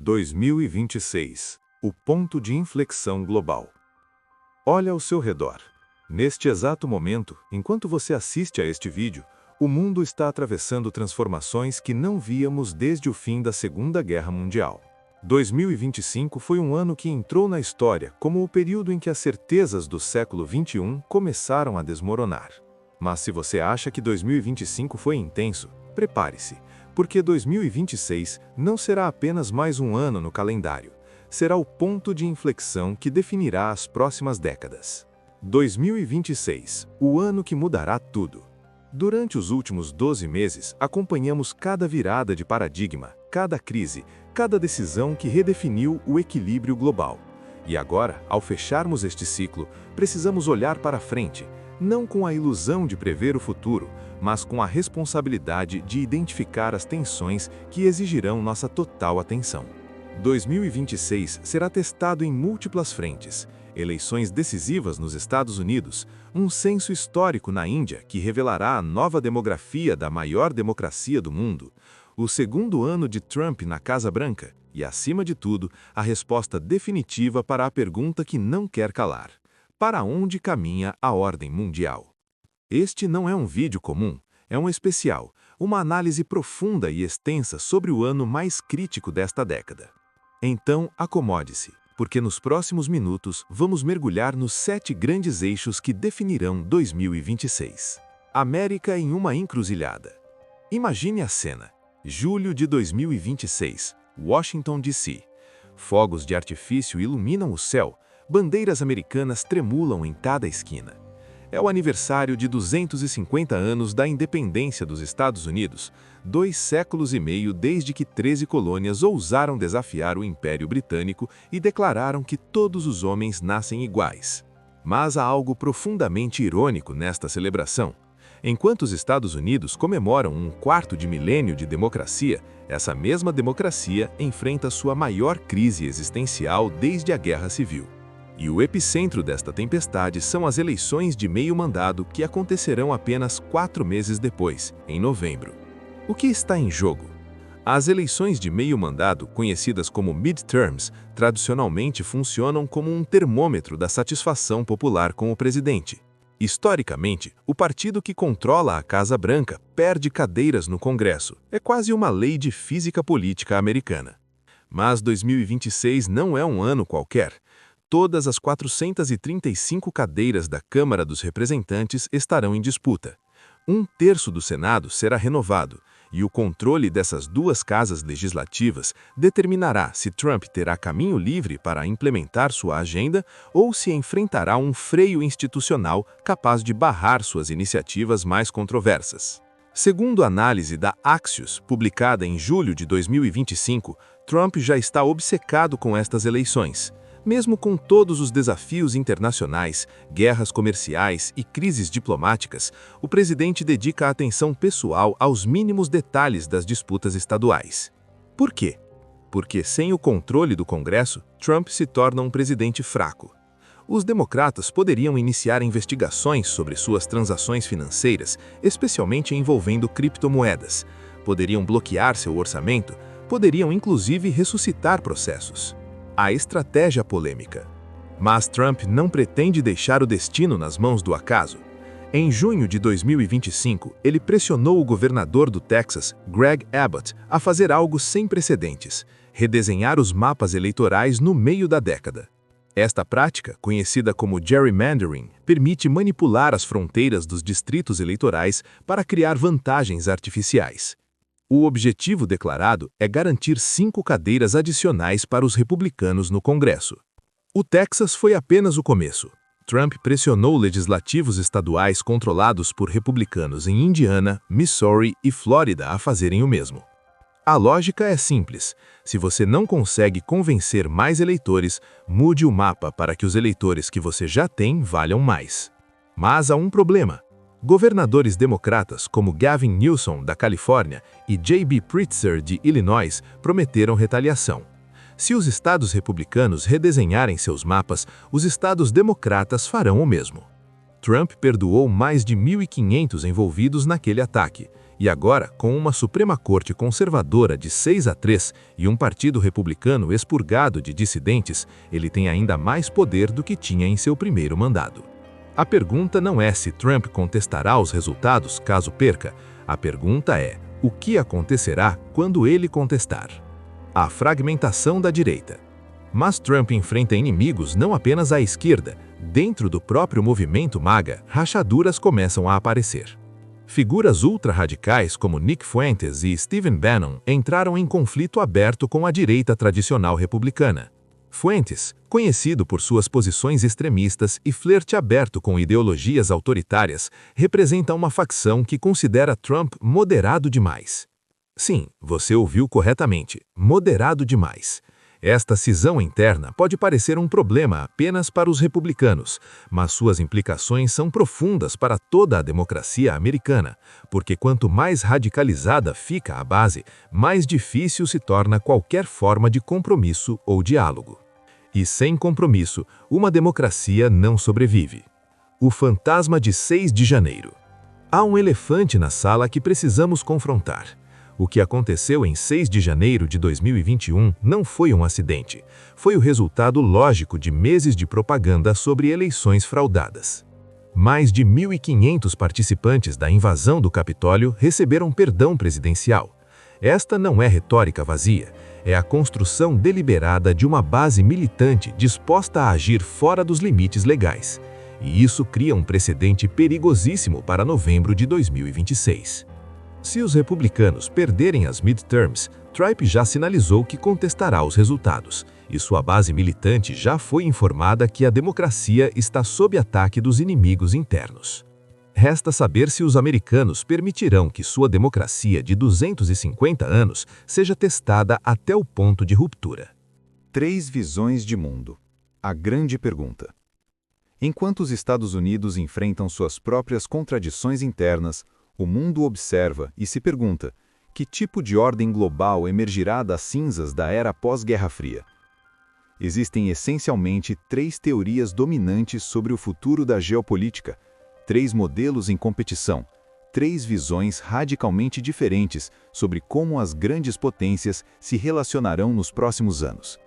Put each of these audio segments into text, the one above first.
2026 – o ponto de inflexão global. Olha ao seu redor. Neste exato momento, enquanto você assiste a este vídeo, o mundo está atravessando transformações que não víamos desde o fim da Segunda Guerra Mundial. 2025 foi um ano que entrou na história como o período em que as certezas do século XXI começaram a desmoronar. Mas se você acha que 2025 foi intenso, prepare-se, porque 2026 não será apenas mais um ano no calendário, será o ponto de inflexão que definirá as próximas décadas. 2026, o ano que mudará tudo. Durante os últimos 12 meses, acompanhamos cada virada de paradigma, cada crise, cada decisão que redefiniu o equilíbrio global. E agora, ao fecharmos este ciclo, precisamos olhar para frente, não com a ilusão de prever o futuro, mas com a responsabilidade de identificar as tensões que exigirão nossa total atenção. 2026 será testado em múltiplas frentes: eleições decisivas nos Estados Unidos, um censo histórico na Índia que revelará a nova demografia da maior democracia do mundo, o segundo ano de Trump na Casa Branca e, acima de tudo, a resposta definitiva para a pergunta que não quer calar: para onde caminha a ordem mundial? Este não é um vídeo comum, é um especial, uma análise profunda e extensa sobre o ano mais crítico desta década. Então, acomode-se, porque nos próximos minutos vamos mergulhar nos 7 grandes eixos que definirão 2026. América em uma encruzilhada. Imagine a cena. Julho de 2026, Washington, D.C. Fogos de artifício iluminam o céu, bandeiras americanas tremulam em cada esquina. É o aniversário de 250 anos da independência dos Estados Unidos, 2 séculos e meio desde que 13 colônias ousaram desafiar o Império Britânico e declararam que todos os homens nascem iguais. Mas há algo profundamente irônico nesta celebração. Enquanto os Estados Unidos comemoram um quarto de milênio de democracia, essa mesma democracia enfrenta sua maior crise existencial desde a Guerra Civil. E o epicentro desta tempestade são as eleições de meio mandado que acontecerão apenas 4 meses depois, em novembro. O que está em jogo? As eleições de meio mandado, conhecidas como midterms, tradicionalmente funcionam como um termômetro da satisfação popular com o presidente. Historicamente, o partido que controla a Casa Branca perde cadeiras no Congresso. É quase uma lei de física política americana. Mas 2026 não é um ano qualquer. Todas as 435 cadeiras da Câmara dos Representantes estarão em disputa. 1/3 do Senado será renovado, e o controle dessas 2 casas legislativas determinará se Trump terá caminho livre para implementar sua agenda ou se enfrentará um freio institucional capaz de barrar suas iniciativas mais controversas. Segundo a análise da Axios, publicada em julho de 2025, Trump já está obcecado com estas eleições. Mesmo com todos os desafios internacionais, guerras comerciais e crises diplomáticas, o presidente dedica atenção pessoal aos mínimos detalhes das disputas estaduais. Por quê? Porque sem o controle do Congresso, Trump se torna um presidente fraco. Os democratas poderiam iniciar investigações sobre suas transações financeiras, especialmente envolvendo criptomoedas. Poderiam bloquear seu orçamento, poderiam inclusive ressuscitar processos. A estratégia polêmica. Mas Trump não pretende deixar o destino nas mãos do acaso. Em junho de 2025, ele pressionou o governador do Texas, Greg Abbott, a fazer algo sem precedentes: redesenhar os mapas eleitorais no meio da década. Esta prática, conhecida como gerrymandering, permite manipular as fronteiras dos distritos eleitorais para criar vantagens artificiais. O objetivo declarado é garantir 5 cadeiras adicionais para os republicanos no Congresso. O Texas foi apenas o começo. Trump pressionou legislativos estaduais controlados por republicanos em Indiana, Missouri e Flórida a fazerem o mesmo. A lógica é simples: se você não consegue convencer mais eleitores, mude o mapa para que os eleitores que você já tem valham mais. Mas há um problema. Governadores democratas como Gavin Newsom, da Califórnia, e J.B. Pritzker, de Illinois, prometeram retaliação. Se os estados republicanos redesenharem seus mapas, os estados democratas farão o mesmo. Trump perdoou mais de 1.500 envolvidos naquele ataque, E agora, com uma Suprema Corte conservadora de 6-3 e um partido republicano expurgado de dissidentes, ele tem ainda mais poder do que tinha em seu primeiro mandato. A pergunta não é se Trump contestará os resultados caso perca. A pergunta é: o que acontecerá quando ele contestar? A fragmentação da direita. Mas Trump enfrenta inimigos não apenas à esquerda. Dentro do próprio movimento MAGA, rachaduras começam a aparecer. Figuras ultra-radicais como Nick Fuentes e Stephen Bannon entraram em conflito aberto com a direita tradicional republicana. Fuentes, conhecido por suas posições extremistas e flerte aberto com ideologias autoritárias, representa uma facção que considera Trump moderado demais. Sim, você ouviu corretamente, moderado demais. Esta cisão interna pode parecer um problema apenas para os republicanos, mas suas implicações são profundas para toda a democracia americana, porque quanto mais radicalizada fica a base, mais difícil se torna qualquer forma de compromisso ou diálogo. E sem compromisso, uma democracia não sobrevive. O fantasma de 6 de janeiro. Há um elefante na sala que precisamos confrontar. O que aconteceu em 6 de janeiro de 2021 não foi um acidente. Foi o resultado lógico de meses de propaganda sobre eleições fraudadas. Mais de 1.500 participantes da invasão do Capitólio receberam perdão presidencial. Esta não é retórica vazia, é a construção deliberada de uma base militante disposta a agir fora dos limites legais. E isso cria um precedente perigosíssimo para novembro de 2026. Se os republicanos perderem as midterms, Trump já sinalizou que contestará os resultados, e sua base militante já foi informada que a democracia está sob ataque dos inimigos internos. Resta saber se os americanos permitirão que sua democracia de 250 anos seja testada até o ponto de ruptura. 3 visões de mundo. A grande pergunta. Enquanto os Estados Unidos enfrentam suas próprias contradições internas, o mundo observa e se pergunta: que tipo de ordem global emergirá das cinzas da era pós-Guerra Fria? Existem essencialmente 3 teorias dominantes sobre o futuro da geopolítica, 3 modelos em competição, 3 visões radicalmente diferentes sobre como as grandes potências se relacionarão nos próximos anos.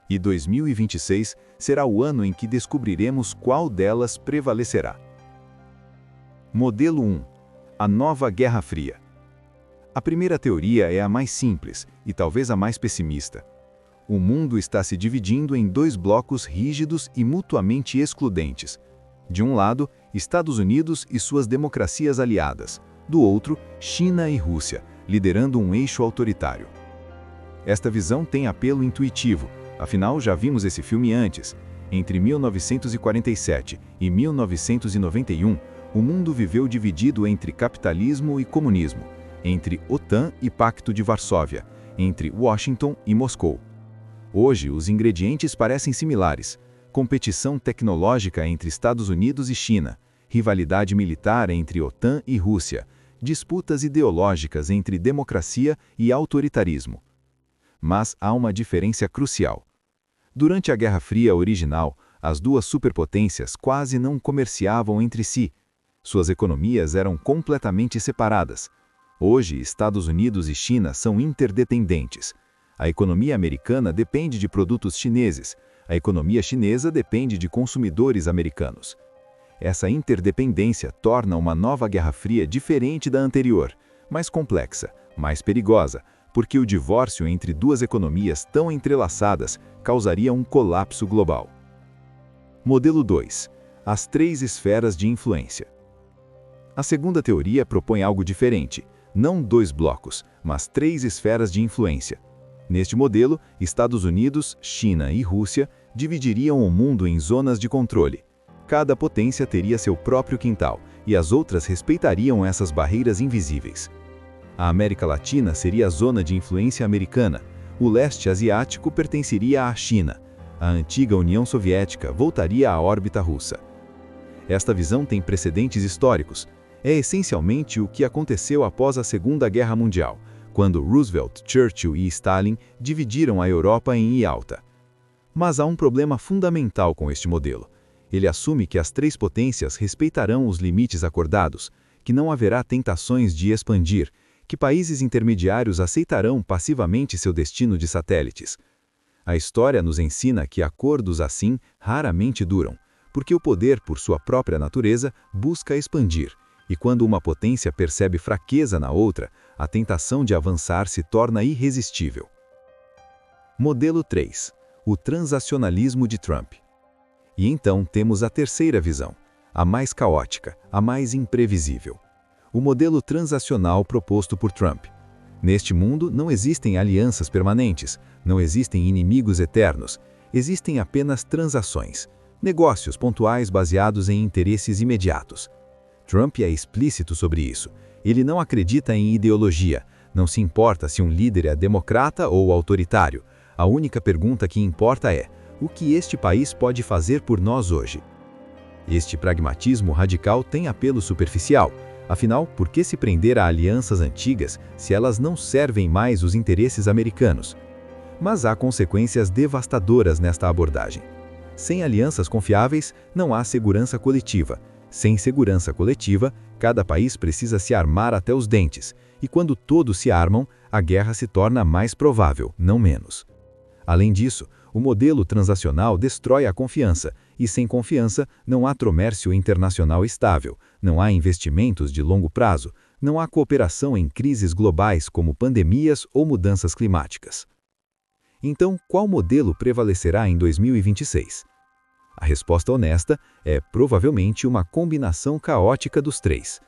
E 2026 será o ano em que descobriremos qual delas prevalecerá. Modelo 1. A nova Guerra Fria. A primeira teoria é a mais simples e talvez a mais pessimista. O mundo está se dividindo em 2 blocos rígidos e mutuamente excludentes. De um lado, Estados Unidos e suas democracias aliadas. Do outro, China e Rússia, liderando um eixo autoritário. Esta visão tem apelo intuitivo, afinal já vimos esse filme antes. Entre 1947 e 1991, o mundo viveu dividido entre capitalismo e comunismo, entre OTAN e Pacto de Varsóvia, entre Washington e Moscou. Hoje, os ingredientes parecem similares: competição tecnológica entre Estados Unidos e China, rivalidade militar entre OTAN e Rússia, disputas ideológicas entre democracia e autoritarismo. Mas há uma diferença crucial. Durante a Guerra Fria original, as 2 superpotências quase não comerciavam entre si. Suas economias eram completamente separadas. Hoje, Estados Unidos e China são interdependentes. A economia americana depende de produtos chineses. A economia chinesa depende de consumidores americanos. Essa interdependência torna uma nova Guerra Fria diferente da anterior, mais complexa, mais perigosa, porque o divórcio entre 2 economias tão entrelaçadas causaria um colapso global. Modelo 2. As 3 esferas de influência. A segunda teoria propõe algo diferente, não 2 blocos, mas 3 esferas de influência. Neste modelo, Estados Unidos, China e Rússia dividiriam o mundo em zonas de controle. Cada potência teria seu próprio quintal, e as outras respeitariam essas barreiras invisíveis. A América Latina seria a zona de influência americana, o leste asiático pertenceria à China, a antiga União Soviética voltaria à órbita russa. Esta visão tem precedentes históricos. É essencialmente o que aconteceu após a Segunda Guerra Mundial, quando Roosevelt, Churchill e Stalin dividiram a Europa em Ialta. Mas há um problema fundamental com este modelo. Ele assume que as 3 potências respeitarão os limites acordados, que não haverá tentações de expandir, que países intermediários aceitarão passivamente seu destino de satélites. A história nos ensina que acordos assim raramente duram, porque o poder, por sua própria natureza, busca expandir, e quando uma potência percebe fraqueza na outra, a tentação de avançar se torna irresistível. Modelo 3. O transacionalismo de Trump. E então temos a terceira visão, a mais caótica, a mais imprevisível. O modelo transacional proposto por Trump. Neste mundo não existem alianças permanentes, não existem inimigos eternos, existem apenas transações, negócios pontuais baseados em interesses imediatos. Trump é explícito sobre isso. Ele não acredita em ideologia, não se importa se um líder é democrata ou autoritário. A única pergunta que importa é: o que este país pode fazer por nós hoje? Este pragmatismo radical tem apelo superficial. Afinal, por que se prender a alianças antigas se elas não servem mais os interesses americanos? Mas há consequências devastadoras nesta abordagem. Sem alianças confiáveis, não há segurança coletiva. Sem segurança coletiva, cada país precisa se armar até os dentes. E quando todos se armam, a guerra se torna mais provável, não menos. Além disso, o modelo transacional destrói a confiança, e sem confiança não há comércio internacional estável, não há investimentos de longo prazo, não há cooperação em crises globais como pandemias ou mudanças climáticas. Então, qual modelo prevalecerá em 2026? A resposta honesta é provavelmente uma combinação caótica dos três.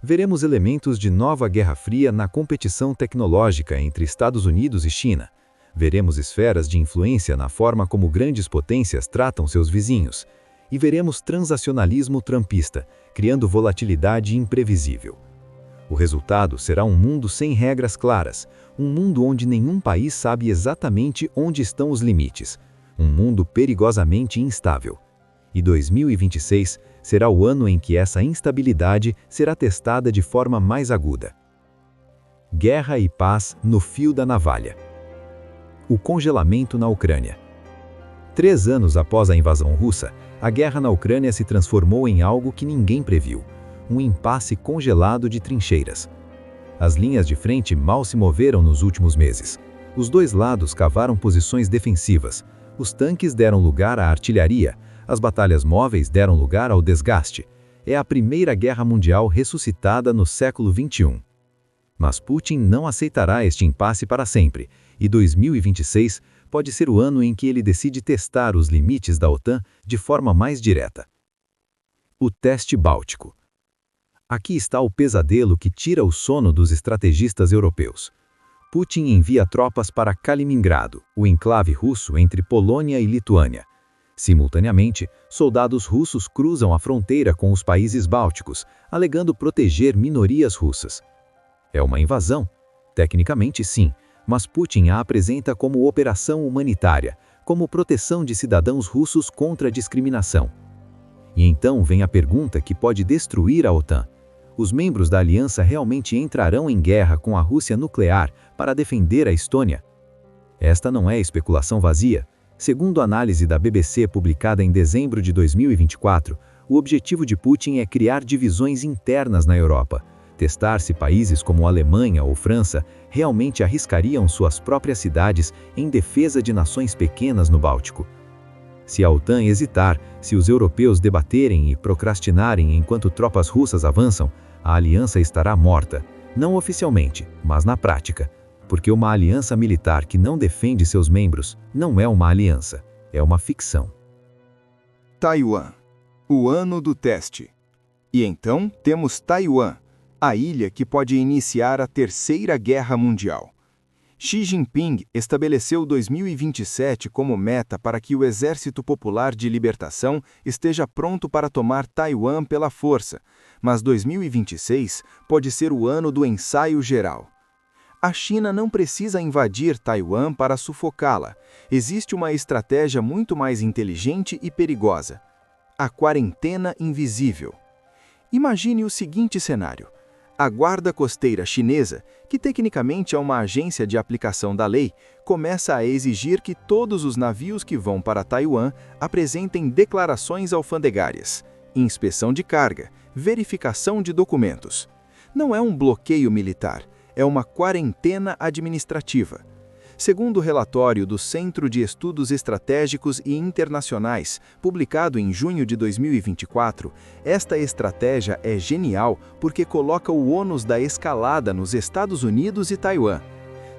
Veremos elementos de nova Guerra Fria na competição tecnológica entre Estados Unidos e China. Veremos esferas de influência na forma como grandes potências tratam seus vizinhos. E veremos transacionalismo trumpista, criando volatilidade imprevisível. O resultado será um mundo sem regras claras, um mundo onde nenhum país sabe exatamente onde estão os limites, um mundo perigosamente instável. E 2026 será o ano em que essa instabilidade será testada de forma mais aguda. Guerra e paz no fio da navalha. O congelamento na Ucrânia. 3 anos após a invasão russa, a guerra na Ucrânia se transformou em algo que ninguém previu, um impasse congelado de trincheiras. As linhas de frente mal se moveram nos últimos meses. Os dois lados cavaram posições defensivas, os tanques deram lugar à artilharia, as batalhas móveis deram lugar ao desgaste. É a Primeira Guerra Mundial ressuscitada no século XXI. Mas Putin não aceitará este impasse para sempre, e 2026 pode ser o ano em que ele decide testar os limites da OTAN de forma mais direta. O teste báltico. Aqui está o pesadelo que tira o sono dos estrategistas europeus. Putin envia tropas para Kaliningrado, o enclave russo entre Polônia e Lituânia. Simultaneamente, soldados russos cruzam a fronteira com os países bálticos, alegando proteger minorias russas. É uma invasão? Tecnicamente, sim, mas Putin a apresenta como operação humanitária, como proteção de cidadãos russos contra a discriminação. E então vem a pergunta que pode destruir a OTAN. Os membros da aliança realmente entrarão em guerra com a Rússia nuclear para defender a Estônia? Esta não é especulação vazia. Segundo a análise da BBC publicada em dezembro de 2024, o objetivo de Putin é criar divisões internas na Europa, testar se países como Alemanha ou França realmente arriscariam suas próprias cidades em defesa de nações pequenas no Báltico. Se a OTAN hesitar, se os europeus debaterem e procrastinarem enquanto tropas russas avançam, a aliança estará morta, não oficialmente, mas na prática, porque uma aliança militar que não defende seus membros não é uma aliança, é uma ficção. Taiwan, o ano do teste. E então temos Taiwan, a ilha que pode iniciar a Terceira Guerra Mundial. Xi Jinping estabeleceu 2027 como meta para que o Exército Popular de Libertação esteja pronto para tomar Taiwan pela força, mas 2026 pode ser o ano do ensaio geral. A China não precisa invadir Taiwan para sufocá-la. Existe uma estratégia muito mais inteligente e perigosa: a quarentena invisível. Imagine o seguinte cenário. A Guarda Costeira Chinesa, que tecnicamente é uma agência de aplicação da lei, começa a exigir que todos os navios que vão para Taiwan apresentem declarações alfandegárias, inspeção de carga, verificação de documentos. Não é um bloqueio militar, é uma quarentena administrativa. Segundo o relatório do Centro de Estudos Estratégicos e Internacionais, publicado em junho de 2024, esta estratégia é genial porque coloca o ônus da escalada nos Estados Unidos e Taiwan.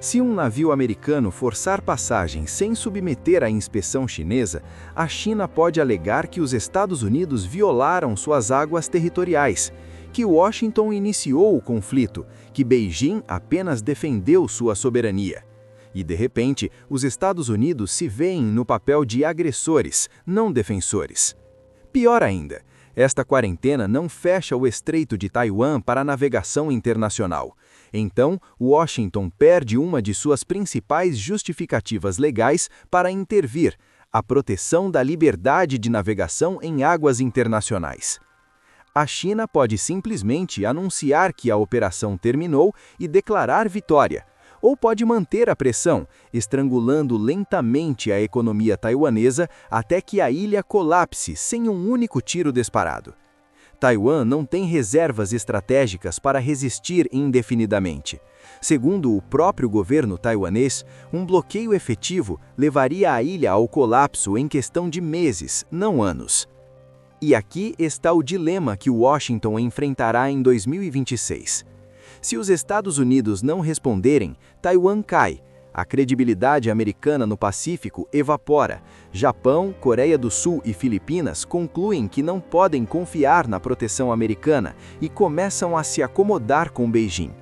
Se um navio americano forçar passagem sem submeter à inspeção chinesa, a China pode alegar que os Estados Unidos violaram suas águas territoriais, que Washington iniciou o conflito, que Beijing apenas defendeu sua soberania. E, de repente, os Estados Unidos se veem no papel de agressores, não defensores. Pior ainda, esta quarentena não fecha o Estreito de Taiwan para a navegação internacional. Então, Washington perde uma de suas principais justificativas legais para intervir, a proteção da liberdade de navegação em águas internacionais. A China pode simplesmente anunciar que a operação terminou e declarar vitória, ou pode manter a pressão, estrangulando lentamente a economia taiwanesa até que a ilha colapse sem um único tiro disparado. Taiwan não tem reservas estratégicas para resistir indefinidamente. Segundo o próprio governo taiwanês, um bloqueio efetivo levaria a ilha ao colapso em questão de meses, não anos. E aqui está o dilema que Washington enfrentará em 2026. Se os Estados Unidos não responderem, Taiwan cai, a credibilidade americana no Pacífico evapora. Japão, Coreia do Sul e Filipinas concluem que não podem confiar na proteção americana e começam a se acomodar com Beijing.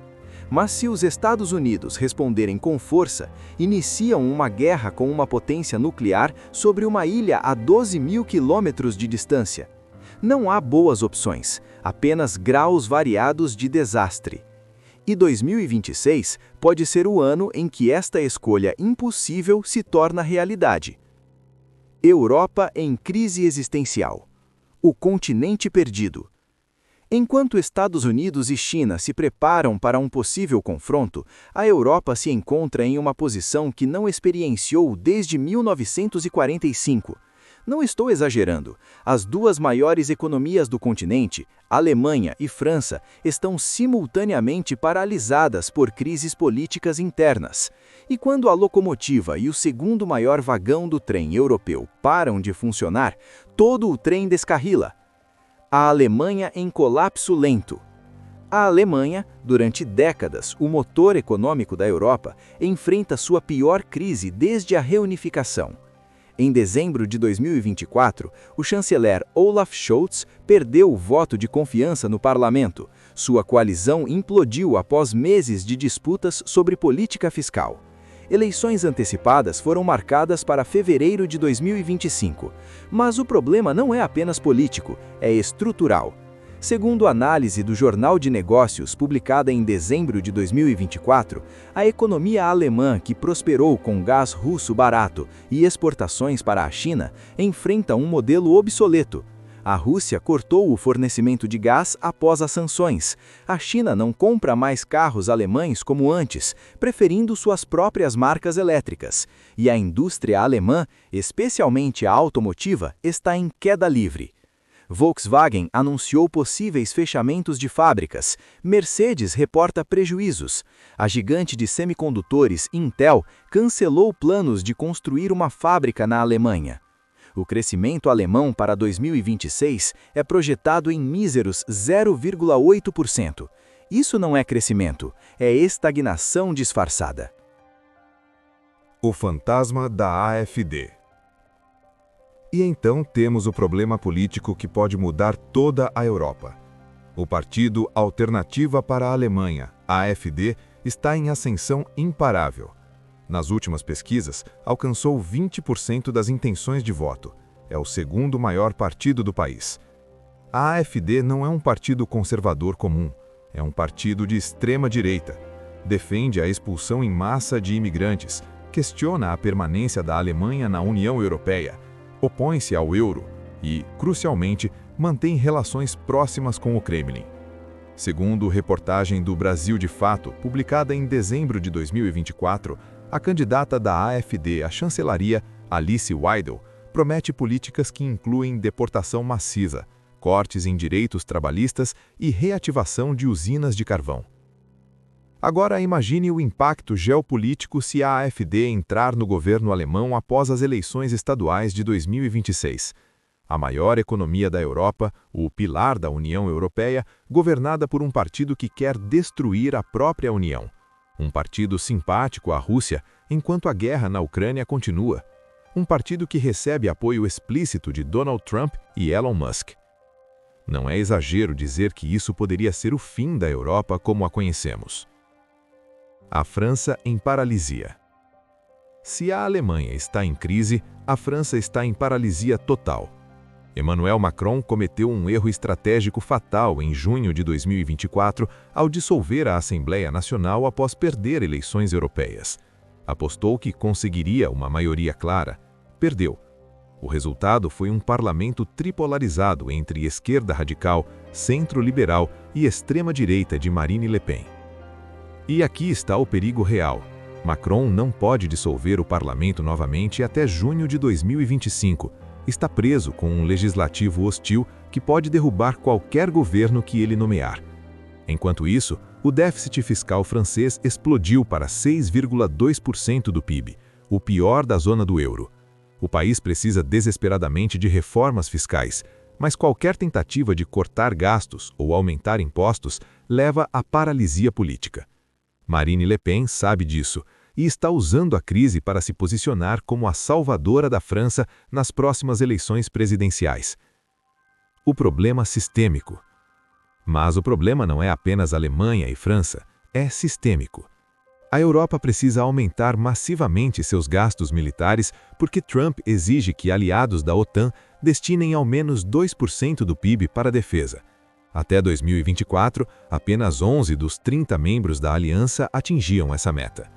Mas se os Estados Unidos responderem com força, iniciam uma guerra com uma potência nuclear sobre uma ilha a 12 mil quilômetros de distância. Não há boas opções, apenas graus variados de desastre. E 2026 pode ser o ano em que esta escolha impossível se torna realidade. Europa em crise existencial. O continente perdido. Enquanto Estados Unidos e China se preparam para um possível confronto, a Europa se encontra em uma posição que não experienciou desde 1945. Não estou exagerando. As duas maiores economias do continente, Alemanha e França, estão simultaneamente paralisadas por crises políticas internas. E quando a locomotiva e o segundo maior vagão do trem europeu param de funcionar, todo o trem descarrila. A Alemanha em colapso lento. A Alemanha, durante décadas, o motor econômico da Europa, enfrenta sua pior crise desde a reunificação. Em dezembro de 2024, o chanceler Olaf Scholz perdeu o voto de confiança no parlamento. Sua coalizão implodiu após meses de disputas sobre política fiscal. Eleições antecipadas foram marcadas para fevereiro de 2025. Mas o problema não é apenas político, é estrutural. Segundo a análise do Jornal de Negócios, publicada em dezembro de 2024, a economia alemã, que prosperou com gás russo barato e exportações para a China, enfrenta um modelo obsoleto. A Rússia cortou o fornecimento de gás após as sanções. A China não compra mais carros alemães como antes, preferindo suas próprias marcas elétricas. E a indústria alemã, especialmente a automotiva, está em queda livre. Volkswagen anunciou possíveis fechamentos de fábricas. Mercedes reporta prejuízos. A gigante de semicondutores Intel cancelou planos de construir uma fábrica na Alemanha. O crescimento alemão para 2026 é projetado em míseros 0,8%. Isso não é crescimento, é estagnação disfarçada. O fantasma da AfD. E então temos o problema político que pode mudar toda a Europa. O Partido Alternativa para a Alemanha, AfD, está em ascensão imparável. Nas últimas pesquisas, alcançou 20% das intenções de voto. É o segundo maior partido do país. A AfD não é um partido conservador comum, é um partido de extrema-direita. Defende a expulsão em massa de imigrantes, questiona a permanência da Alemanha na União Europeia, opõe-se ao euro e, crucialmente, mantém relações próximas com o Kremlin. Segundo reportagem do Brasil de Fato, publicada em dezembro de 2024, a candidata da AfD à chancelaria, Alice Weidel, promete políticas que incluem deportação maciça, cortes em direitos trabalhistas e reativação de usinas de carvão. Agora imagine o impacto geopolítico se a AfD entrar no governo alemão após as eleições estaduais de 2026. A maior economia da Europa, o pilar da União Europeia, governada por um partido que quer destruir a própria União. Um partido simpático à Rússia, enquanto a guerra na Ucrânia continua. Um partido que recebe apoio explícito de Donald Trump e Elon Musk. Não é exagero dizer que isso poderia ser o fim da Europa como a conhecemos. A França em paralisia. Se a Alemanha está em crise, a França está em paralisia total. Emmanuel Macron cometeu um erro estratégico fatal em junho de 2024 ao dissolver a Assembleia Nacional após perder eleições europeias. Apostou que conseguiria uma maioria clara. Perdeu. O resultado foi um parlamento tripolarizado entre esquerda radical, centro-liberal e extrema-direita de Marine Le Pen. E aqui está o perigo real. Macron não pode dissolver o parlamento novamente até junho de 2025. Está preso com um legislativo hostil que pode derrubar qualquer governo que ele nomear. Enquanto isso, o déficit fiscal francês explodiu para 6,2% do PIB, o pior da zona do euro. O país precisa desesperadamente de reformas fiscais, mas qualquer tentativa de cortar gastos ou aumentar impostos leva à paralisia política. Marine Le Pen sabe disso e está usando a crise para se posicionar como a salvadora da França nas próximas eleições presidenciais. O problema sistêmico. Mas o problema não é apenas Alemanha e França, é sistêmico. A Europa precisa aumentar massivamente seus gastos militares porque Trump exige que aliados da OTAN destinem ao menos 2% do PIB para a defesa. Até 2024, apenas 11 dos 30 membros da aliança atingiam essa meta.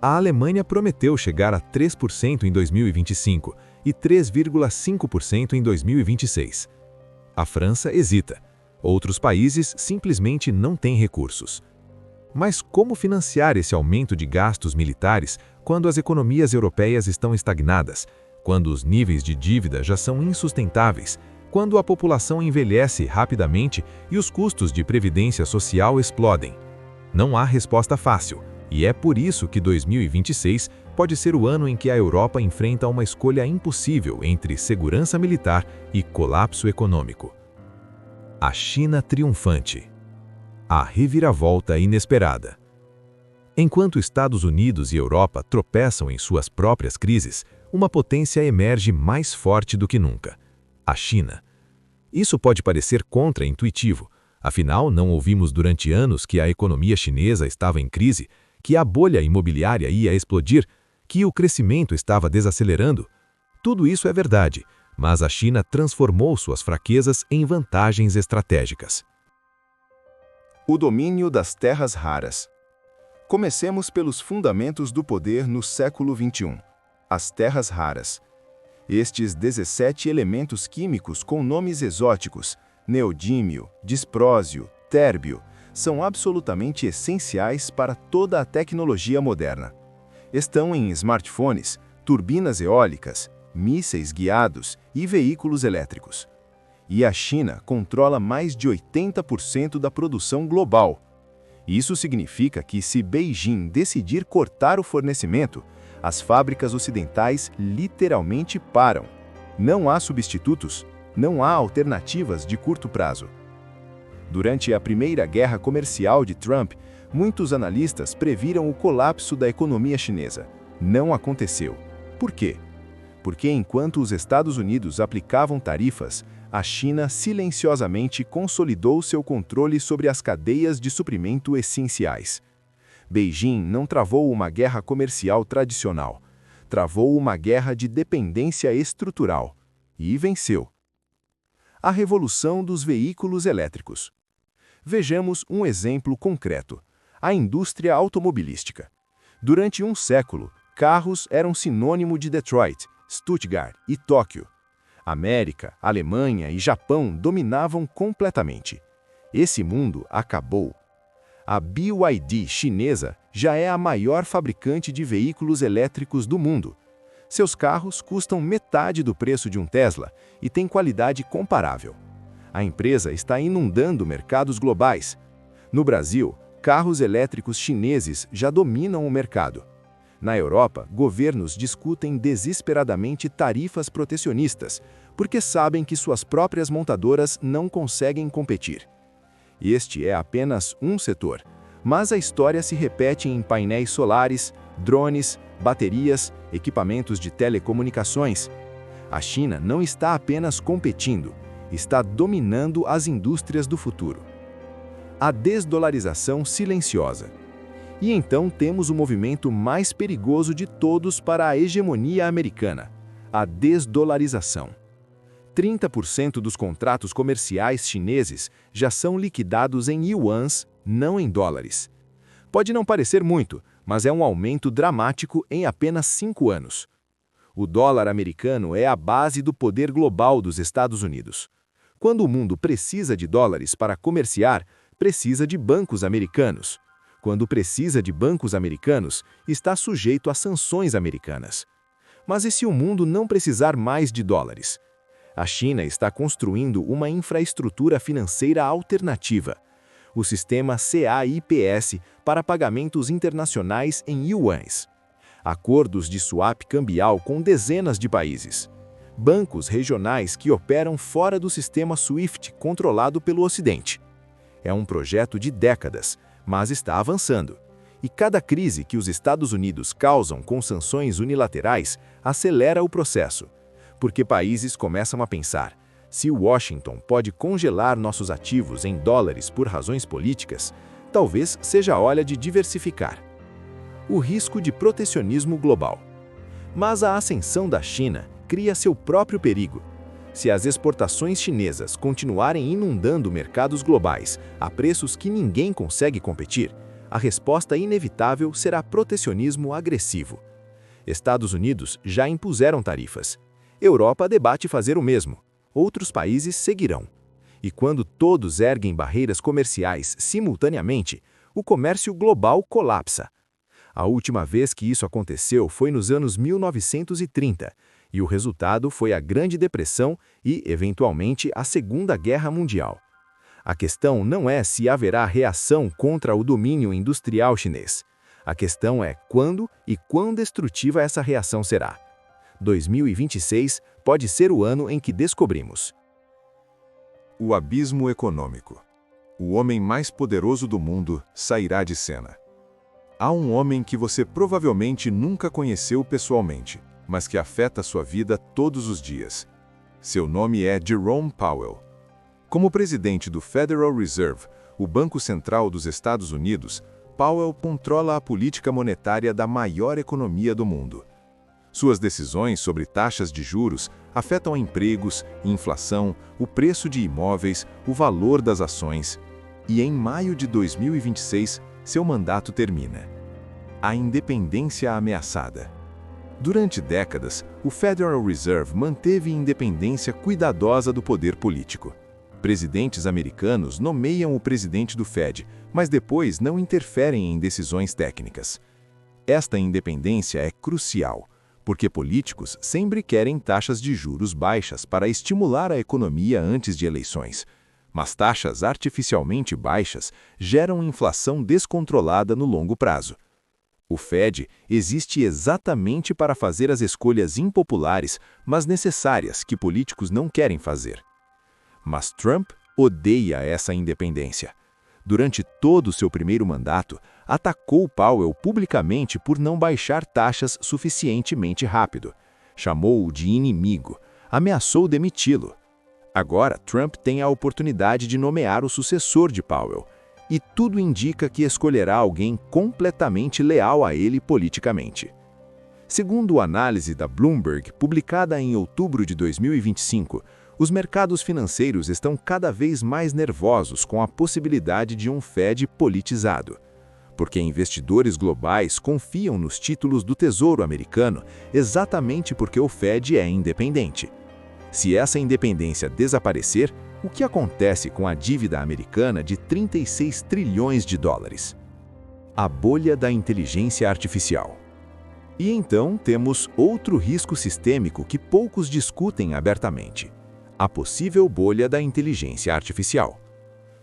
A Alemanha prometeu chegar a 3% em 2025 e 3,5% em 2026. A França hesita. Outros países simplesmente não têm recursos. Mas como financiar esse aumento de gastos militares quando as economias europeias estão estagnadas, quando os níveis de dívida já são insustentáveis, quando a população envelhece rapidamente e os custos de previdência social explodem? Não há resposta fácil, e é por isso que 2026 pode ser o ano em que a Europa enfrenta uma escolha impossível entre segurança militar e colapso econômico. A China triunfante. A reviravolta inesperada. Enquanto Estados Unidos e Europa tropeçam em suas próprias crises, uma potência emerge mais forte do que nunca: a China. Isso pode parecer contra-intuitivo, afinal não ouvimos durante anos que a economia chinesa estava em crise, que a bolha imobiliária ia explodir, que o crescimento estava desacelerando. Tudo isso é verdade, mas a China transformou suas fraquezas em vantagens estratégicas. O domínio das terras raras. Comecemos pelos fundamentos do poder no século XXI. As terras raras. Estes 17 elementos químicos com nomes exóticos, neodímio, disprósio, térbio, são absolutamente essenciais para toda a tecnologia moderna. Estão em smartphones, turbinas eólicas, mísseis guiados e veículos elétricos. E a China controla mais de 80% da produção global. Isso significa que se Beijing decidir cortar o fornecimento, as fábricas ocidentais literalmente param. Não há substitutos, não há alternativas de curto prazo. Durante a primeira guerra comercial de Trump, muitos analistas previram o colapso da economia chinesa. Não aconteceu. Por quê? Porque enquanto os Estados Unidos aplicavam tarifas, a China silenciosamente consolidou seu controle sobre as cadeias de suprimento essenciais. Beijing não travou uma guerra comercial tradicional, travou uma guerra de dependência estrutural e venceu. A revolução dos veículos elétricos. Vejamos um exemplo concreto: a indústria automobilística. Durante um século, carros eram sinônimo de Detroit, Stuttgart e Tóquio. América, Alemanha e Japão dominavam completamente. Esse mundo acabou. A BYD chinesa já é a maior fabricante de veículos elétricos do mundo. Seus carros custam metade do preço de um Tesla e têm qualidade comparável. A empresa está inundando mercados globais. No Brasil, carros elétricos chineses já dominam o mercado. Na Europa, governos discutem desesperadamente tarifas protecionistas, porque sabem que suas próprias montadoras não conseguem competir. Este é apenas um setor, mas a história se repete em painéis solares, drones, baterias, equipamentos de telecomunicações. A China não está apenas competindo, está dominando as indústrias do futuro. A desdolarização silenciosa. E então temos o movimento mais perigoso de todos para a hegemonia americana, a desdolarização. 30% dos contratos comerciais chineses já são liquidados em yuans, não em dólares. Pode não parecer muito, mas é um aumento dramático em apenas 5 anos. O dólar americano é a base do poder global dos Estados Unidos. Quando o mundo precisa de dólares para comerciar, precisa de bancos americanos. Quando precisa de bancos americanos, está sujeito a sanções americanas. Mas e se o mundo não precisar mais de dólares? A China está construindo uma infraestrutura financeira alternativa, o sistema CAIPS para pagamentos internacionais em yuans. Acordos de swap cambial com dezenas de países. Bancos regionais que operam fora do sistema SWIFT controlado pelo Ocidente. É um projeto de décadas, mas está avançando. E cada crise que os Estados Unidos causam com sanções unilaterais acelera o processo, porque países começam a pensar: se Washington pode congelar nossos ativos em dólares por razões políticas, talvez seja a hora de diversificar. O risco de protecionismo global. Mas a ascensão da China cria seu próprio perigo. Se as exportações chinesas continuarem inundando mercados globais a preços que ninguém consegue competir, a resposta inevitável será protecionismo agressivo. Estados Unidos já impuseram tarifas. Europa debate fazer o mesmo. Outros países seguirão. E quando todos erguem barreiras comerciais simultaneamente, o comércio global colapsa. A última vez que isso aconteceu foi nos anos 1930, e o resultado foi a Grande Depressão e, eventualmente, a Segunda Guerra Mundial. A questão não é se haverá reação contra o domínio industrial chinês. A questão é quando e quão destrutiva essa reação será. 2026 pode ser o ano em que descobrimos. O abismo econômico. O homem mais poderoso do mundo sairá de cena. Há um homem que você provavelmente nunca conheceu pessoalmente, mas que afeta sua vida todos os dias. Seu nome é Jerome Powell. Como presidente do Federal Reserve, o Banco Central dos Estados Unidos, Powell controla a política monetária da maior economia do mundo. Suas decisões sobre taxas de juros afetam empregos, inflação, o preço de imóveis, o valor das ações. E em maio de 2026, seu mandato termina. A independência ameaçada. Durante décadas, o Federal Reserve manteve independência cuidadosa do poder político. Presidentes americanos nomeiam o presidente do Fed, mas depois não interferem em decisões técnicas. Esta independência é crucial, porque políticos sempre querem taxas de juros baixas para estimular a economia antes de eleições. Mas taxas artificialmente baixas geram inflação descontrolada no longo prazo. O Fed existe exatamente para fazer as escolhas impopulares, mas necessárias, que políticos não querem fazer. Mas Trump odeia essa independência. Durante todo o seu primeiro mandato, atacou Powell publicamente por não baixar taxas suficientemente rápido. Chamou-o de inimigo, ameaçou demiti-lo. Agora, Trump tem a oportunidade de nomear o sucessor de Powell, e tudo indica que escolherá alguém completamente leal a ele politicamente. Segundo a análise da Bloomberg, publicada em outubro de 2025, os mercados financeiros estão cada vez mais nervosos com a possibilidade de um Fed politizado, porque investidores globais confiam nos títulos do Tesouro americano exatamente porque o Fed é independente. Se essa independência desaparecer, o que acontece com a dívida americana de 36 trilhões de dólares? A bolha da inteligência artificial. E então temos outro risco sistêmico que poucos discutem abertamente: a possível bolha da inteligência artificial.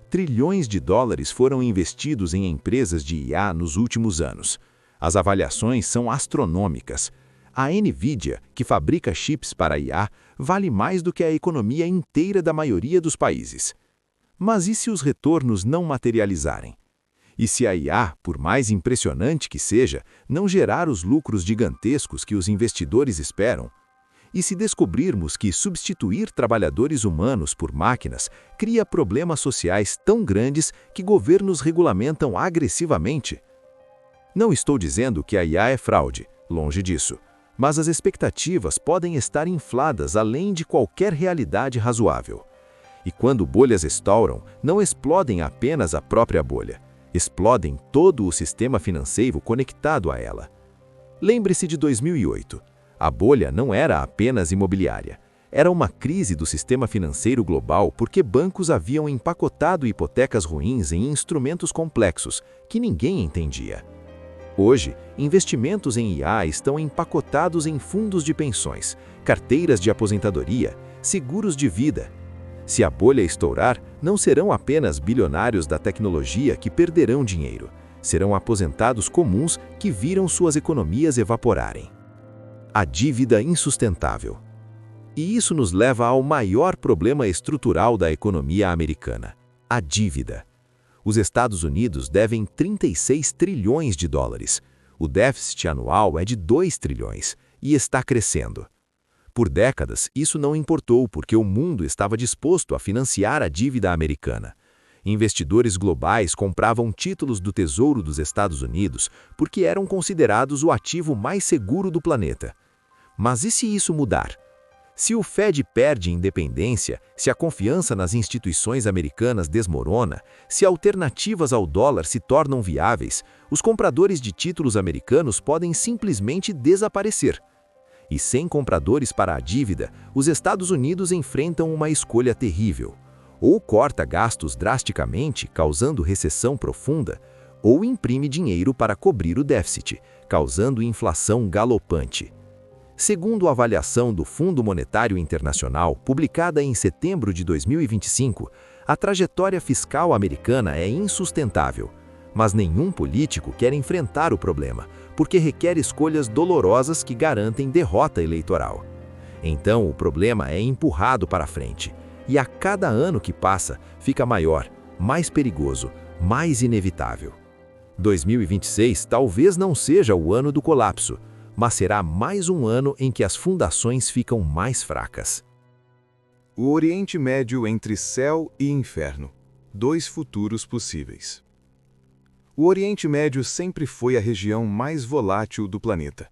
Trilhões de dólares foram investidos em empresas de IA nos últimos anos. As avaliações são astronômicas. A Nvidia, que fabrica chips para IA, vale mais do que a economia inteira da maioria dos países. Mas e se os retornos não materializarem? E se a IA, por mais impressionante que seja, não gerar os lucros gigantescos que os investidores esperam? E se descobrirmos que substituir trabalhadores humanos por máquinas cria problemas sociais tão grandes que governos regulamentam agressivamente? Não estou dizendo que a IA é fraude, longe disso, mas as expectativas podem estar infladas além de qualquer realidade razoável. E quando bolhas estouram, não explodem apenas a própria bolha, explodem todo o sistema financeiro conectado a ela. Lembre-se de 2008. A bolha não era apenas imobiliária. Era uma crise do sistema financeiro global porque bancos haviam empacotado hipotecas ruins em instrumentos complexos que ninguém entendia. Hoje, investimentos em IA estão empacotados em fundos de pensões, carteiras de aposentadoria, seguros de vida. Se a bolha estourar, não serão apenas bilionários da tecnologia que perderão dinheiro. Serão aposentados comuns que viram suas economias evaporarem. A dívida insustentável. E isso nos leva ao maior problema estrutural da economia americana: a dívida. Os Estados Unidos devem 36 trilhões de dólares. O déficit anual é de 2 trilhões e está crescendo. Por décadas, isso não importou porque o mundo estava disposto a financiar a dívida americana. Investidores globais compravam títulos do Tesouro dos Estados Unidos porque eram considerados o ativo mais seguro do planeta. Mas e se isso mudar? Se o Fed perde independência, se a confiança nas instituições americanas desmorona, se alternativas ao dólar se tornam viáveis, os compradores de títulos americanos podem simplesmente desaparecer. E sem compradores para a dívida, os Estados Unidos enfrentam uma escolha terrível. Ou corta gastos drasticamente, causando recessão profunda, ou imprime dinheiro para cobrir o déficit, causando inflação galopante. Segundo a avaliação do Fundo Monetário Internacional, publicada em setembro de 2025, a trajetória fiscal americana é insustentável. Mas nenhum político quer enfrentar o problema, porque requer escolhas dolorosas que garantem derrota eleitoral. Então, o problema é empurrado para frente. E a cada ano que passa, fica maior, mais perigoso, mais inevitável. 2026 talvez não seja o ano do colapso, mas será mais um ano em que as fundações ficam mais fracas. O Oriente Médio entre céu e inferno. 2 futuros possíveis. O Oriente Médio sempre foi a região mais volátil do planeta.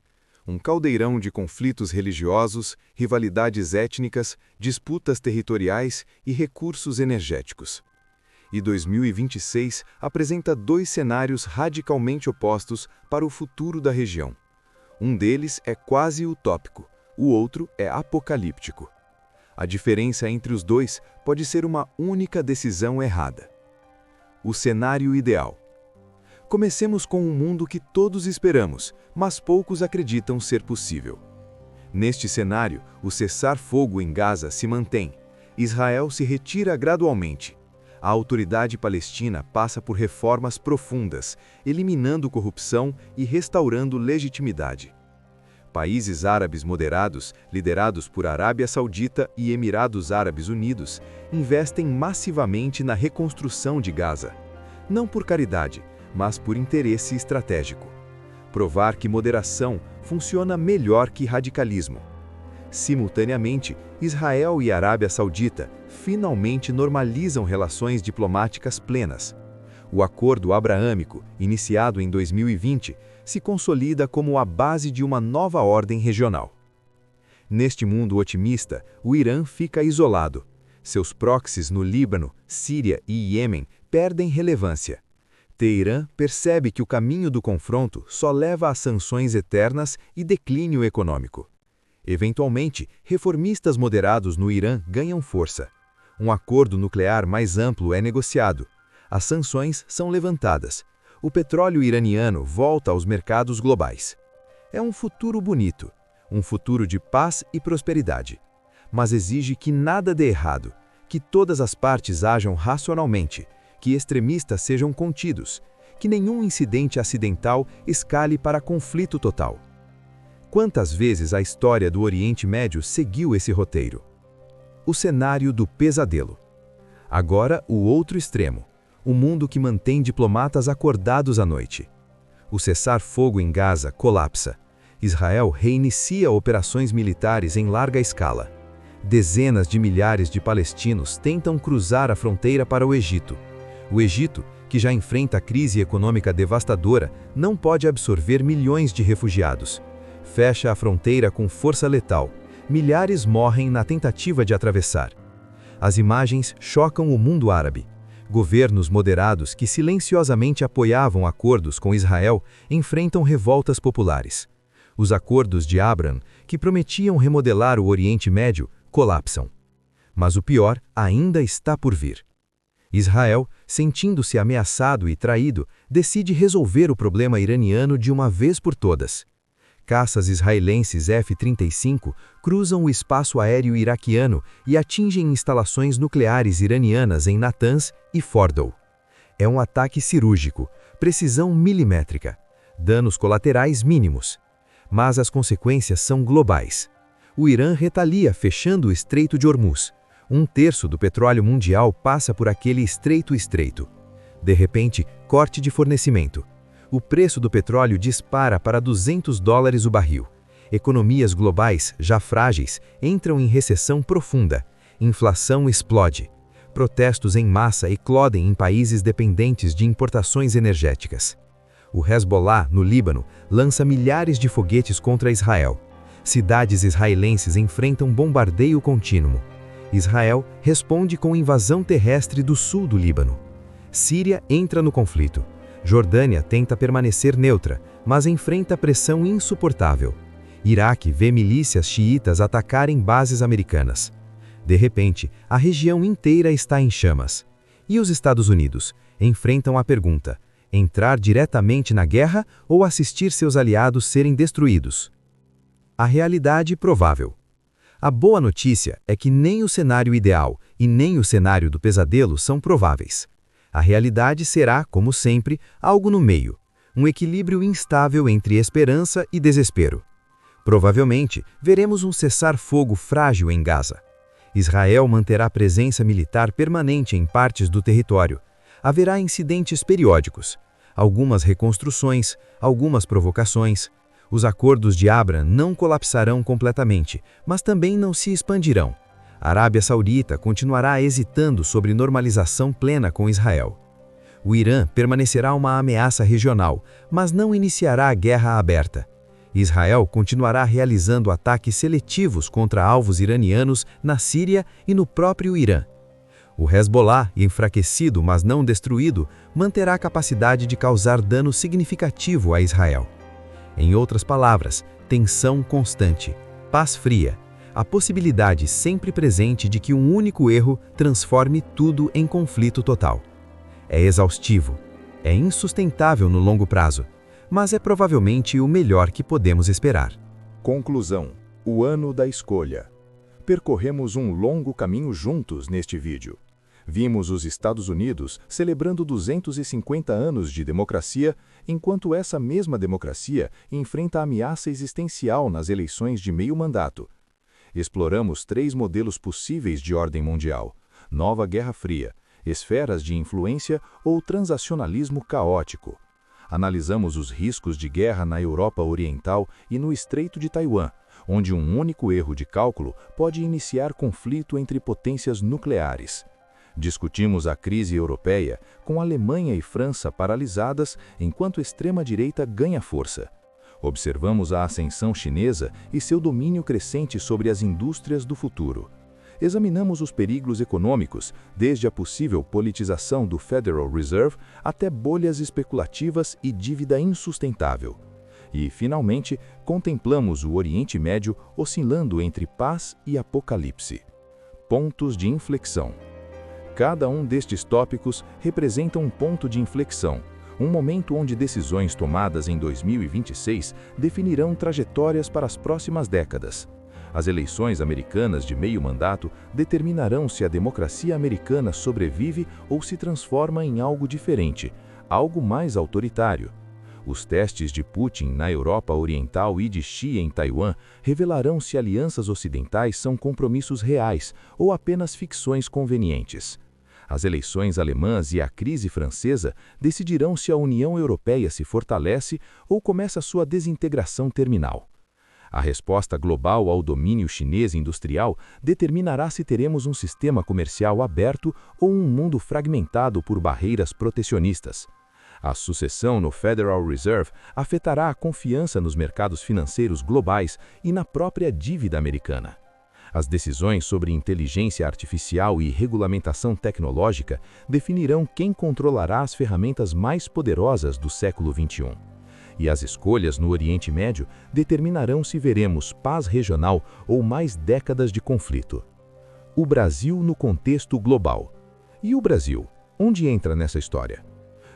Um caldeirão de conflitos religiosos, rivalidades étnicas, disputas territoriais e recursos energéticos. E 2026 apresenta 2 cenários radicalmente opostos para o futuro da região. Um deles é quase utópico, o outro é apocalíptico. A diferença entre os dois pode ser uma única decisão errada. O cenário ideal. Comecemos com um mundo que todos esperamos, mas poucos acreditam ser possível. Neste cenário, o cessar-fogo em Gaza se mantém. Israel se retira gradualmente. A autoridade palestina passa por reformas profundas, eliminando corrupção e restaurando legitimidade. Países árabes moderados, liderados por Arábia Saudita e Emirados Árabes Unidos, investem massivamente na reconstrução de Gaza. Não por caridade, mas por interesse estratégico. Provar que moderação funciona melhor que radicalismo. Simultaneamente, Israel e Arábia Saudita finalmente normalizam relações diplomáticas plenas. O Acordo Abraâmico, iniciado em 2020, se consolida como a base de uma nova ordem regional. Neste mundo otimista, o Irã fica isolado. Seus proxies no Líbano, Síria e Iêmen perdem relevância. Teherã percebe que o caminho do confronto só leva a sanções eternas e declínio econômico. Eventualmente, reformistas moderados no Irã ganham força. Um acordo nuclear mais amplo é negociado. As sanções são levantadas. O petróleo iraniano volta aos mercados globais. É um futuro bonito, um futuro de paz e prosperidade. mas exige que nada dê errado, que todas as partes ajam racionalmente, que extremistas sejam contidos, que nenhum incidente acidental escale para conflito total. Quantas vezes a história do Oriente Médio seguiu esse roteiro? O cenário do pesadelo. Agora, o outro extremo, o mundo que mantém diplomatas acordados à noite. O cessar-fogo em Gaza colapsa. Israel reinicia operações militares em larga escala. Dezenas de milhares de palestinos tentam cruzar a fronteira para o Egito. O Egito, que já enfrenta crise econômica devastadora, não pode absorver milhões de refugiados. Fecha a fronteira com força letal. Milhares morrem na tentativa de atravessar. As imagens chocam o mundo árabe. Governos moderados que silenciosamente apoiavam acordos com Israel enfrentam revoltas populares. Os acordos de Abraham, que prometiam remodelar o Oriente Médio, colapsam. Mas o pior ainda está por vir. Israel, sentindo-se ameaçado e traído, decide resolver o problema iraniano de uma vez por todas. Caças israelenses F-35 cruzam o espaço aéreo iraquiano e atingem instalações nucleares iranianas em Natanz e Fordow. É um ataque cirúrgico, precisão milimétrica, danos colaterais mínimos. Mas as consequências são globais. O Irã retalia fechando o Estreito de Hormuz. 1/3 do petróleo mundial passa por aquele estreito. De repente, corte de fornecimento. O preço do petróleo dispara para $200 o barril. Economias globais, já frágeis, entram em recessão profunda. Inflação explode. Protestos em massa eclodem em países dependentes de importações energéticas. O Hezbollah, no Líbano, lança milhares de foguetes contra Israel. Cidades israelenses enfrentam bombardeio contínuo. Israel responde com invasão terrestre do sul do Líbano. Síria entra no conflito. Jordânia tenta permanecer neutra, mas enfrenta pressão insuportável. Iraque vê milícias xiitas atacarem bases americanas. De repente, a região inteira está em chamas. E os Estados Unidos enfrentam a pergunta: entrar diretamente na guerra ou assistir seus aliados serem destruídos? A realidade provável. A boa notícia é que nem o cenário ideal e nem o cenário do pesadelo são prováveis. A realidade será, como sempre, algo no meio, um equilíbrio instável entre esperança e desespero. Provavelmente, veremos um cessar-fogo frágil em Gaza. Israel manterá presença militar permanente em partes do território. Haverá incidentes periódicos, algumas reconstruções, algumas provocações. Os acordos de Abraham não colapsarão completamente, mas também não se expandirão. A Arábia Saudita continuará hesitando sobre normalização plena com Israel. O Irã permanecerá uma ameaça regional, mas não iniciará a guerra aberta. Israel continuará realizando ataques seletivos contra alvos iranianos na Síria e no próprio Irã. O Hezbollah, enfraquecido mas não destruído, manterá a capacidade de causar dano significativo a Israel. Em outras palavras, tensão constante, paz fria, a possibilidade sempre presente de que um único erro transforme tudo em conflito total. É exaustivo, é insustentável no longo prazo, mas é provavelmente o melhor que podemos esperar. Conclusão: o ano da escolha. Percorremos um longo caminho juntos neste vídeo. Vimos os Estados Unidos celebrando 250 anos de democracia, enquanto essa mesma democracia enfrenta a ameaça existencial nas eleições de meio mandato. Exploramos 3 modelos possíveis de ordem mundial: nova Guerra Fria, esferas de influência ou transacionalismo caótico. Analisamos os riscos de guerra na Europa Oriental e no Estreito de Taiwan, onde um único erro de cálculo pode iniciar conflito entre potências nucleares. Discutimos a crise europeia, com Alemanha e França paralisadas enquanto a extrema-direita ganha força. Observamos a ascensão chinesa e seu domínio crescente sobre as indústrias do futuro. Examinamos os perigos econômicos, desde a possível politização do Federal Reserve até bolhas especulativas e dívida insustentável. E, finalmente, contemplamos o Oriente Médio oscilando entre paz e apocalipse. Pontos de inflexão. Cada um destes tópicos representa um ponto de inflexão, um momento onde decisões tomadas em 2026 definirão trajetórias para as próximas décadas. As eleições americanas de meio mandato determinarão se a democracia americana sobrevive ou se transforma em algo diferente, algo mais autoritário. Os testes de Putin na Europa Oriental e de Xi em Taiwan revelarão se alianças ocidentais são compromissos reais ou apenas ficções convenientes. As eleições alemãs e a crise francesa decidirão se a União Europeia se fortalece ou começa sua desintegração terminal. A resposta global ao domínio chinês industrial determinará se teremos um sistema comercial aberto ou um mundo fragmentado por barreiras protecionistas. A sucessão no Federal Reserve afetará a confiança nos mercados financeiros globais e na própria dívida americana. As decisões sobre inteligência artificial e regulamentação tecnológica definirão quem controlará as ferramentas mais poderosas do século XXI. E as escolhas no Oriente Médio determinarão se veremos paz regional ou mais décadas de conflito. O Brasil no contexto global. E o Brasil? Onde entra nessa história?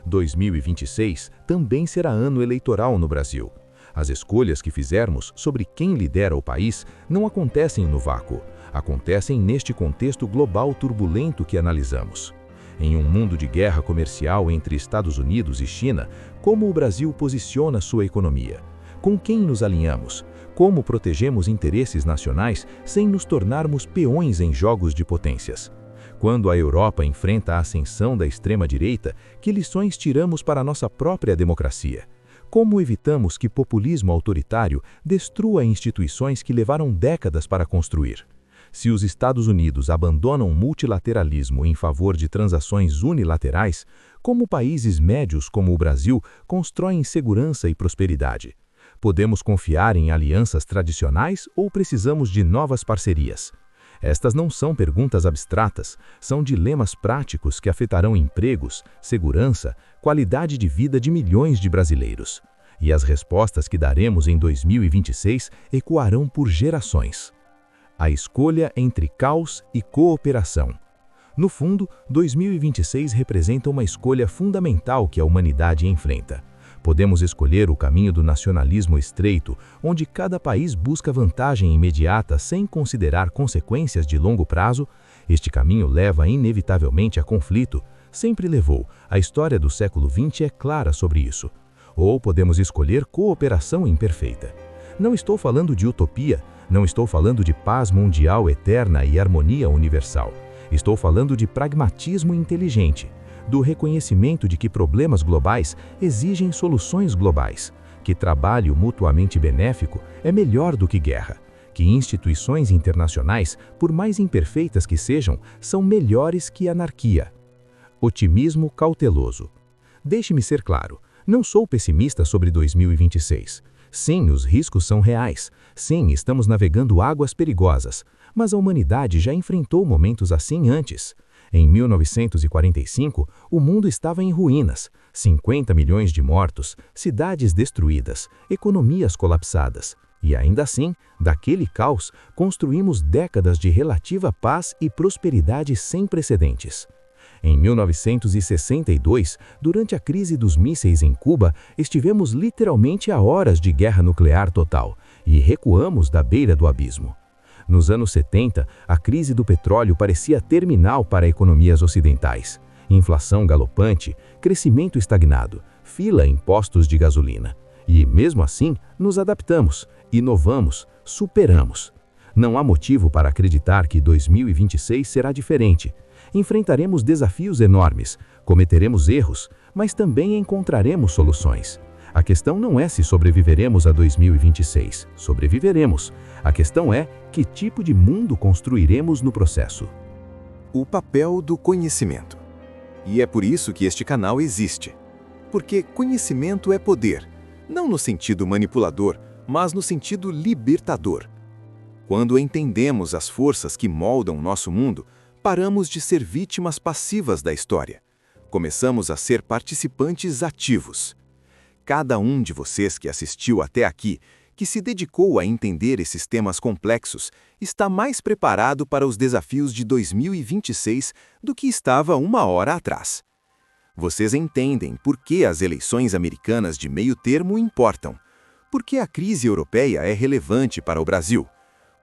2026 também será ano eleitoral no Brasil. As escolhas que fizermos sobre quem lidera o país não acontecem no vácuo, acontecem neste contexto global turbulento que analisamos. Em um mundo de guerra comercial entre Estados Unidos e China, como o Brasil posiciona sua economia? Com quem nos alinhamos? Como protegemos interesses nacionais sem nos tornarmos peões em jogos de potências? Quando a Europa enfrenta a ascensão da extrema-direita, que lições tiramos para a nossa própria democracia? Como evitamos que populismo autoritário destrua instituições que levaram décadas para construir? Se os Estados Unidos abandonam o multilateralismo em favor de transações unilaterais, como países médios como o Brasil constroem segurança e prosperidade? Podemos confiar em alianças tradicionais ou precisamos de novas parcerias? Estas não são perguntas abstratas, são dilemas práticos que afetarão empregos, segurança, qualidade de vida de milhões de brasileiros. E as respostas que daremos em 2026 ecoarão por gerações. A escolha entre caos e cooperação. No fundo, 2026 representa uma escolha fundamental que a humanidade enfrenta. Podemos escolher o caminho do nacionalismo estreito, onde cada país busca vantagem imediata sem considerar consequências de longo prazo. Este caminho leva inevitavelmente a conflito. Sempre levou. A história do século XX é clara sobre isso. Ou podemos escolher cooperação imperfeita. Não estou falando de utopia, não estou falando de paz mundial eterna e harmonia universal. Estou falando de pragmatismo inteligente, do reconhecimento de que problemas globais exigem soluções globais, que trabalho mutuamente benéfico é melhor do que guerra, que instituições internacionais, por mais imperfeitas que sejam, são melhores que anarquia. Otimismo cauteloso. Deixe-me ser claro, não sou pessimista sobre 2026. Sim, os riscos são reais. Sim, estamos navegando águas perigosas, mas a humanidade já enfrentou momentos assim antes. Em 1945, o mundo estava em ruínas, 50 milhões de mortos, cidades destruídas, economias colapsadas. E ainda assim, daquele caos, construímos décadas de relativa paz e prosperidade sem precedentes. Em 1962, durante a crise dos mísseis em Cuba, estivemos literalmente a horas de guerra nuclear total e recuamos da beira do abismo. Nos anos 70, a crise do petróleo parecia terminal para economias ocidentais. Inflação galopante, crescimento estagnado, fila em postos de gasolina. E, mesmo assim, nos adaptamos, inovamos, superamos. Não há motivo para acreditar que 2026 será diferente. Enfrentaremos desafios enormes, cometeremos erros, mas também encontraremos soluções. A questão não é se sobreviveremos a 2026. Sobreviveremos. A questão é que tipo de mundo construiremos no processo. O papel do conhecimento. E é por isso que este canal existe. Porque conhecimento é poder, não no sentido manipulador, mas no sentido libertador. Quando entendemos as forças que moldam nosso mundo, paramos de ser vítimas passivas da história. Começamos a ser participantes ativos. Cada um de vocês que assistiu até aqui, que se dedicou a entender esses temas complexos, está mais preparado para os desafios de 2026 do que estava uma hora atrás. Vocês entendem por que as eleições americanas de meio termo importam, por que a crise europeia é relevante para o Brasil,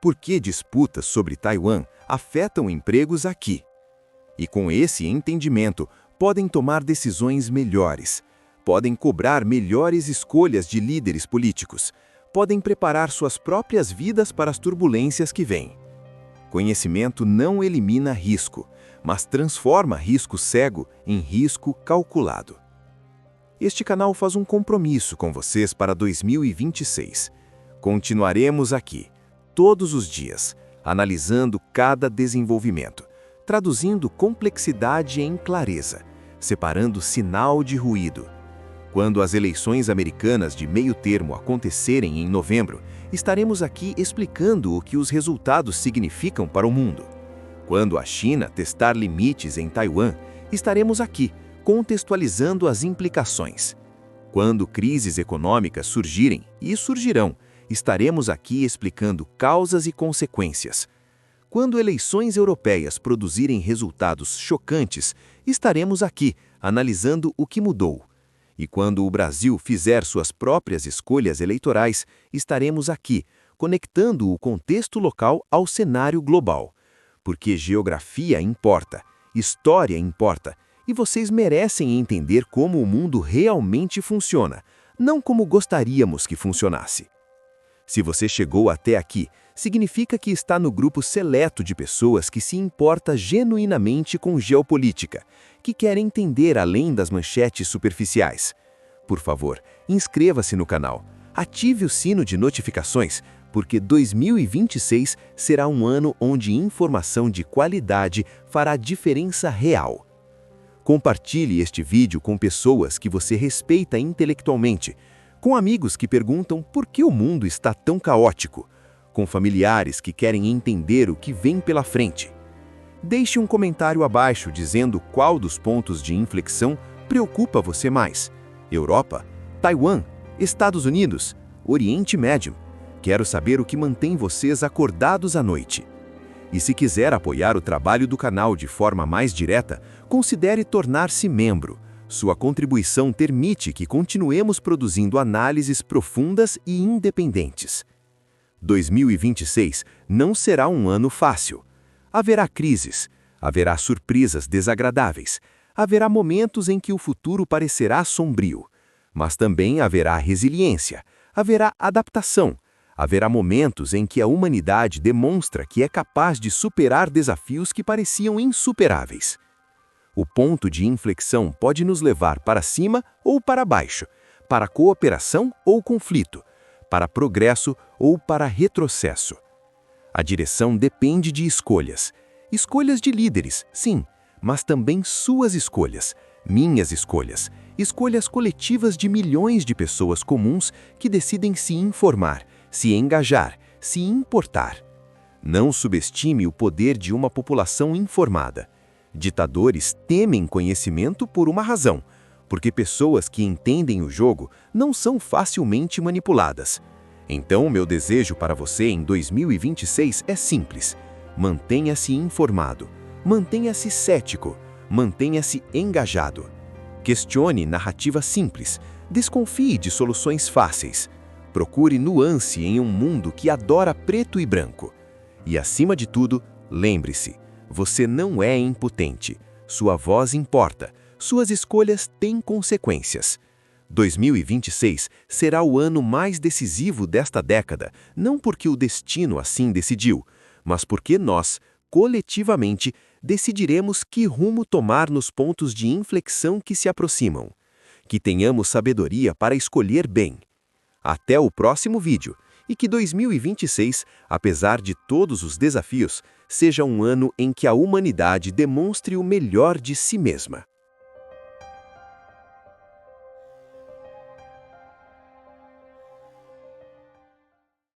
Por que disputas sobre Taiwan afetam empregos aqui? E com esse entendimento, podem tomar decisões melhores, podem cobrar melhores escolhas de líderes políticos, podem preparar suas próprias vidas para as turbulências que vêm. Conhecimento não elimina risco, mas transforma risco cego em risco calculado. Este canal faz um compromisso com vocês para 2026. Continuaremos aqui, todos os dias, analisando cada desenvolvimento, traduzindo complexidade em clareza, separando sinal de ruído. Quando as eleições americanas de meio termo acontecerem em novembro, estaremos aqui explicando o que os resultados significam para o mundo. Quando a China testar limites em Taiwan, estaremos aqui, contextualizando as implicações. Quando crises econômicas surgirem, e surgirão, estaremos aqui explicando causas e consequências. Quando eleições europeias produzirem resultados chocantes, estaremos aqui, analisando o que mudou. E quando o Brasil fizer suas próprias escolhas eleitorais, estaremos aqui, conectando o contexto local ao cenário global. Porque geografia importa, história importa, e vocês merecem entender como o mundo realmente funciona, não como gostaríamos que funcionasse. Se você chegou até aqui, significa que está no grupo seleto de pessoas que se importa genuinamente com geopolítica, que querem entender além das manchetes superficiais. Por favor, inscreva-se no canal, ative o sino de notificações, porque 2026 será um ano onde informação de qualidade fará diferença real. Compartilhe este vídeo com pessoas que você respeita intelectualmente, com amigos que perguntam por que o mundo está tão caótico, com familiares que querem entender o que vem pela frente. Deixe um comentário abaixo dizendo qual dos pontos de inflexão preocupa você mais: Europa, Taiwan, Estados Unidos, Oriente Médio. Quero saber o que mantém vocês acordados à noite. E se quiser apoiar o trabalho do canal de forma mais direta, considere tornar-se membro. Sua contribuição permite que continuemos produzindo análises profundas e independentes. 2026 não será um ano fácil. Haverá crises, haverá surpresas desagradáveis, haverá momentos em que o futuro parecerá sombrio, mas também haverá resiliência, haverá adaptação, haverá momentos em que a humanidade demonstra que é capaz de superar desafios que pareciam insuperáveis. O ponto de inflexão pode nos levar para cima ou para baixo, para cooperação ou conflito, para progresso ou para retrocesso. A direção depende de escolhas. Escolhas de líderes, sim, mas também suas escolhas, minhas escolhas, escolhas coletivas de milhões de pessoas comuns que decidem se informar, se engajar, se importar. Não subestime o poder de uma população informada. Ditadores temem conhecimento por uma razão, porque pessoas que entendem o jogo não são facilmente manipuladas. Então, meu desejo para você em 2026 é simples: mantenha-se informado, mantenha-se cético, mantenha-se engajado. Questione narrativas simples, desconfie de soluções fáceis. Procure nuance em um mundo que adora preto e branco. E, acima de tudo, lembre-se: você não é impotente. Sua voz importa. Suas escolhas têm consequências. 2026 será o ano mais decisivo desta década, não porque o destino assim decidiu, mas porque nós, coletivamente, decidiremos que rumo tomar nos pontos de inflexão que se aproximam. Que tenhamos sabedoria para escolher bem. Até o próximo vídeo, e que 2026, apesar de todos os desafios, seja um ano em que a humanidade demonstre o melhor de si mesma.